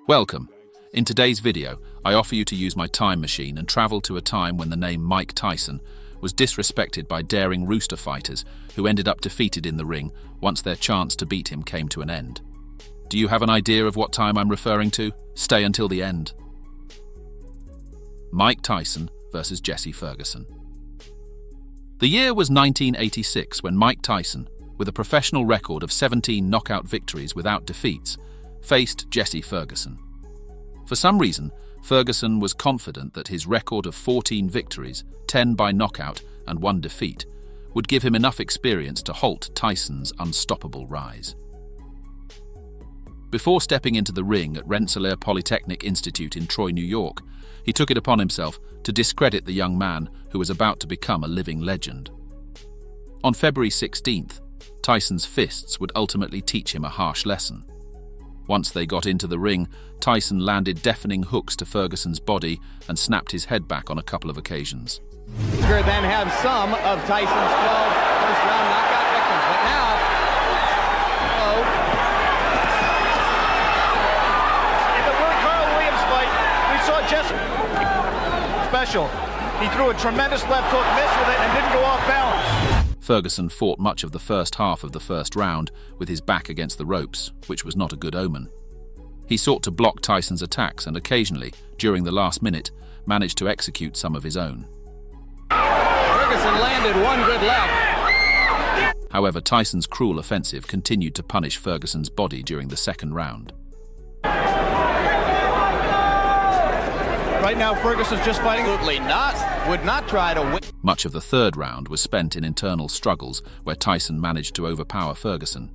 Welcome. In today's video, I offer you to use my time machine and travel to a time when the name Mike Tyson was disrespected by daring rooster fighters who ended up defeated in the ring once their chance to beat him came to an end. Do you have an idea of what time I'm referring to? Stay until the end. Mike Tyson versus Jesse Ferguson. The year was 1986 when Mike Tyson, with a professional record of 17 knockout victories without defeats, faced Jesse Ferguson. For some reason, Ferguson was confident that his record of 14 victories, 10 by knockout and 1 defeat, would give him enough experience to halt Tyson's unstoppable rise. Before stepping into the ring at Rensselaer Polytechnic Institute in Troy, New York, he took it upon himself to discredit the young man who was about to become a living legend. On February 16th, Tyson's fists would ultimately teach him a harsh lesson. Once they got into the ring, Tyson landed deafening hooks to Ferguson's body and snapped his head back on a couple of occasions. Then have some of Tyson's 12 first-round knockout victims, but now, in the Carl Williams fight, we saw Jesse special. He threw a tremendous left hook, missed with it, and didn't go off balance. Ferguson fought much of the first half of the first round with his back against the ropes, which was not a good omen. He sought to block Tyson's attacks and occasionally, during the last minute, managed to execute some of his own. Ferguson landed one good left. However, Tyson's cruel offensive continued to punish Ferguson's body during the second round. Right now, Ferguson's just fighting. Absolutely not. Would not try to win. Much of the third round was spent in internal struggles where Tyson managed to overpower Ferguson.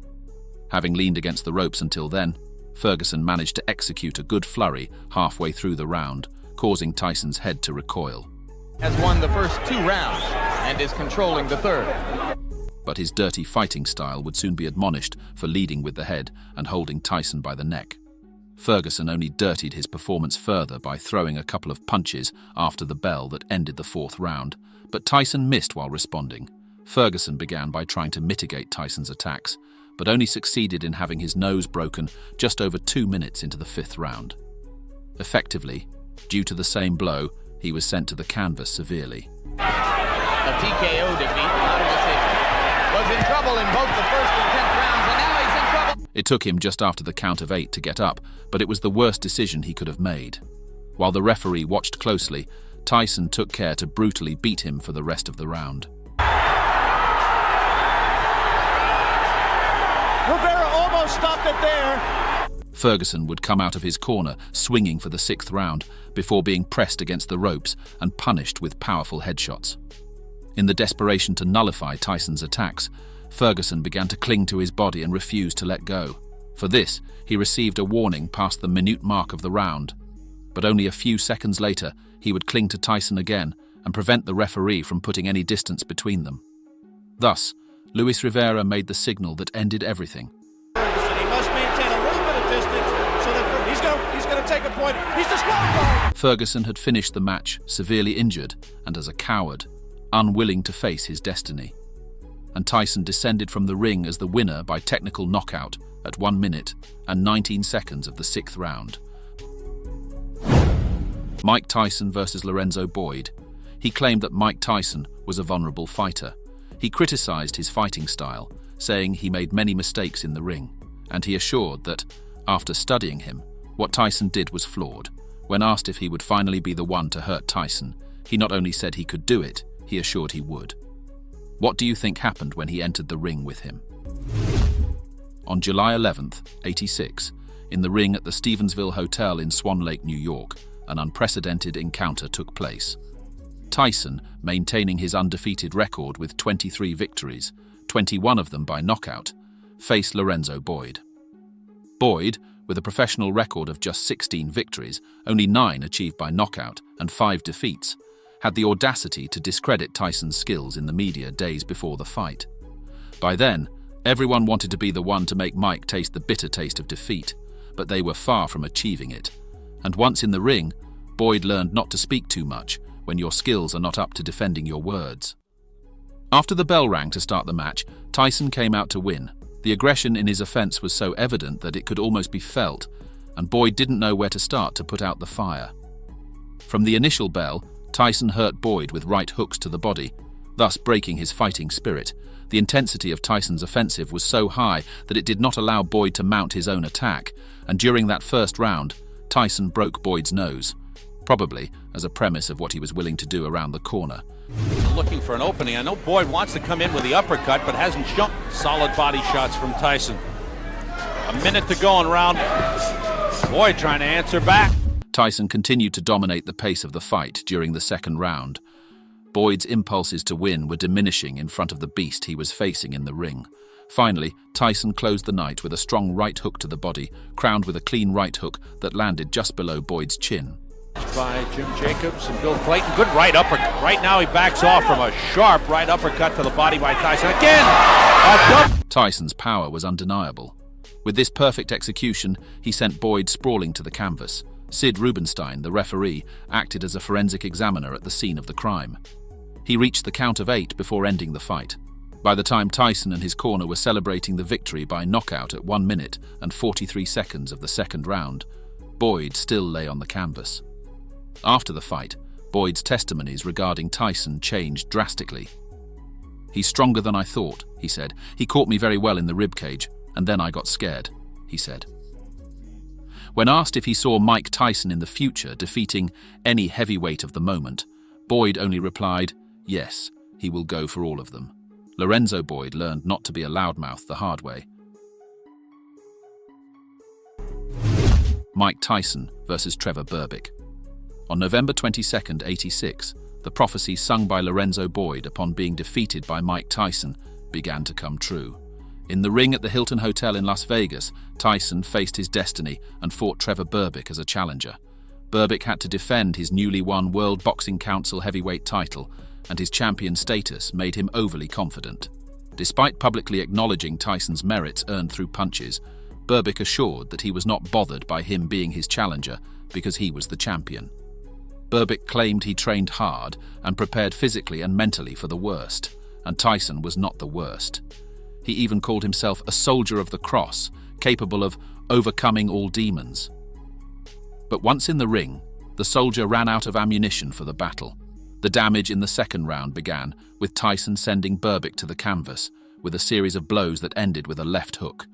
Having leaned against the ropes until then, Ferguson managed to execute a good flurry halfway through the round, causing Tyson's head to recoil. Has won the first 2 rounds and is controlling the third. But his dirty fighting style would soon be admonished for leading with the head and holding Tyson by the neck. Ferguson only dirtied his performance further by throwing a couple of punches after the bell that ended the 4th round, but Tyson missed while responding. Ferguson began by trying to mitigate Tyson's attacks, but only succeeded in having his nose broken just over 2 minutes into the 5th round. Effectively, due to the same blow, he was sent to the canvas severely. A TKO defeat, not a decision. Was in trouble in both the first and 10th rounds, and now he's in trouble. It took him just after the count of 8 to get up, but it was the worst decision he could have made. While the referee watched closely, Tyson took care to brutally beat him for the rest of the round. Rivera almost stopped it there. Ferguson would come out of his corner swinging for the 6th round before being pressed against the ropes and punished with powerful headshots. In the desperation to nullify Tyson's attacks, Ferguson began to cling to his body and refused to let go. For this, he received a warning past the minute mark of the round. But only a few seconds later, he would cling to Tyson again and prevent the referee from putting any distance between them. Thus, Luis Rivera made the signal that ended everything. Ferguson, he must maintain a little bit of distance so that he's going to take a point. He's disqualified. Ferguson had finished the match severely injured and as a coward, unwilling to face his destiny. And Tyson descended from the ring as the winner by technical knockout at 1 minute and 19 seconds of the 6th round. Mike Tyson versus Lorenzo Boyd. He claimed that Mike Tyson was a vulnerable fighter. He criticized his fighting style, saying he made many mistakes in the ring, and he assured that, after studying him, what Tyson did was flawed. When asked if he would finally be the one to hurt Tyson, he not only said he could do it, he assured he would. What do you think happened when he entered the ring with him? On July 11th, 86, in the ring at the Stevensville Hotel in Swan Lake, New York, an unprecedented encounter took place. Tyson, maintaining his undefeated record with 23 victories, 21 of them by knockout, faced Lorenzo Boyd. Boyd, with a professional record of just 16 victories, only 9 achieved by knockout and 5 defeats, had the audacity to discredit Tyson's skills in the media days before the fight. By then, everyone wanted to be the one to make Mike taste the bitter taste of defeat, but they were far from achieving it. And once in the ring, Boyd learned not to speak too much when your skills are not up to defending your words. After the bell rang to start the match, Tyson came out to win. The aggression in his offense was so evident that it could almost be felt, and Boyd didn't know where to start to put out the fire. From the initial bell, Tyson hurt Boyd with right hooks to the body, thus breaking his fighting spirit. The intensity of Tyson's offensive was so high that it did not allow Boyd to mount his own attack, and during that first round, Tyson broke Boyd's nose, probably as a premise of what he was willing to do around the corner. Looking for an opening. I know Boyd wants to come in with the uppercut, but hasn't shown. Solid body shots from Tyson. A minute to go in round. Boyd trying to answer back. Tyson continued to dominate the pace of the fight during the second round. Boyd's impulses to win were diminishing in front of the beast he was facing in the ring. Finally, Tyson closed the night with a strong right hook to the body, crowned with a clean right hook that landed just below Boyd's chin. By Jim Jacobs and Bill Clayton. Good right uppercut. Right now he backs off from a sharp right uppercut to the body by Tyson. Again! Tyson's power was undeniable. With this perfect execution, he sent Boyd sprawling to the canvas. Sid Rubenstein, the referee, acted as a forensic examiner at the scene of the crime. He reached the count of 8 before ending the fight. By the time Tyson and his corner were celebrating the victory by knockout at 1 minute and 43 seconds of the second round, Boyd still lay on the canvas. After the fight, Boyd's testimonies regarding Tyson changed drastically. "He's stronger than I thought," he said. "He caught me very well in the ribcage, and then I got scared," he said. When asked if he saw Mike Tyson in the future defeating any heavyweight of the moment, Boyd only replied, "Yes, he will go for all of them." Lorenzo Boyd learned not to be a loudmouth the hard way. Mike Tyson versus Trevor Berbick. On November 22, 86, the prophecy sung by Lorenzo Boyd upon being defeated by Mike Tyson began to come true. In the ring at the Hilton Hotel in Las Vegas, Tyson faced his destiny and fought Trevor Berbick as a challenger. Berbick had to defend his newly won World Boxing Council heavyweight title, and his champion status made him overly confident. Despite publicly acknowledging Tyson's merits earned through punches, Berbick assured that he was not bothered by him being his challenger because he was the champion. Berbick claimed he trained hard and prepared physically and mentally for the worst, and Tyson was not the worst. He even called himself a soldier of the cross, capable of overcoming all demons. But once in the ring, the soldier ran out of ammunition for the battle. The damage in the second round began, with Tyson sending Berbick to the canvas with a series of blows that ended with a left hook.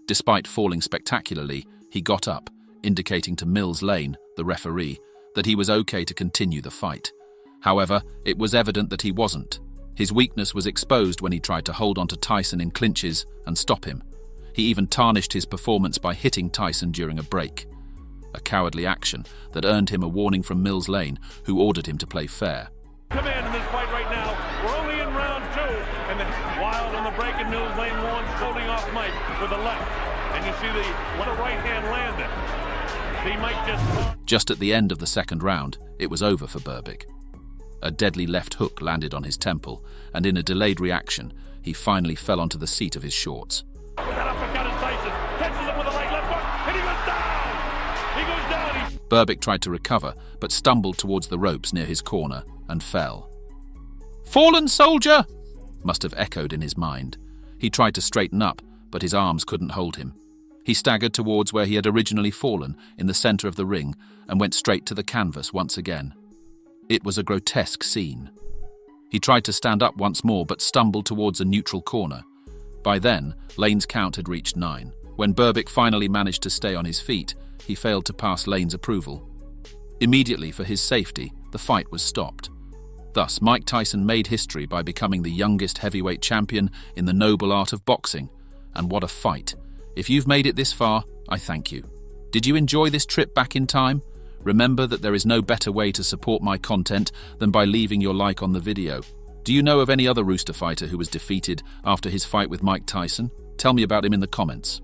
Despite falling spectacularly, he got up, indicating to Mills Lane, the referee, that he was okay to continue the fight. However, it was evident that he wasn't. His weakness was exposed when he tried to hold on to Tyson in clinches and stop him. He even tarnished his performance by hitting Tyson during a break. A cowardly action that earned him a warning from Mills Lane, who ordered him to play fair. Command in this fight right now. We're only in round 2, and the Wild on the break, and Mills Lane warns, holding off Mike with the left. And you see what a right hand landed. See Mike just at the end of the second round, it was over for Berbick. A deadly left hook landed on his temple, and in a delayed reaction, he finally fell onto the seat of his shorts. That uppercut is Tyson. Catches him with a right left hook, and he goes down! He goes down! Berbick tried to recover, but stumbled towards the ropes near his corner and fell. "Fallen soldier!" must have echoed in his mind. He tried to straighten up, but his arms couldn't hold him. He staggered towards where he had originally fallen, in the center of the ring, and went straight to the canvas once again. It was a grotesque scene. He tried to stand up once more, but stumbled towards a neutral corner. By then, Lane's count had reached 9. When Berbick finally managed to stay on his feet, he failed to pass Lane's approval. Immediately, for his safety, the fight was stopped. Thus, Mike Tyson made history by becoming the youngest heavyweight champion in the noble art of boxing. And what a fight! If you've made it this far, I thank you. Did you enjoy this trip back in time? Remember that there is no better way to support my content than by leaving your like on the video. Do you know of any other Rooster fighter who was defeated after his fight with Mike Tyson? Tell me about him in the comments.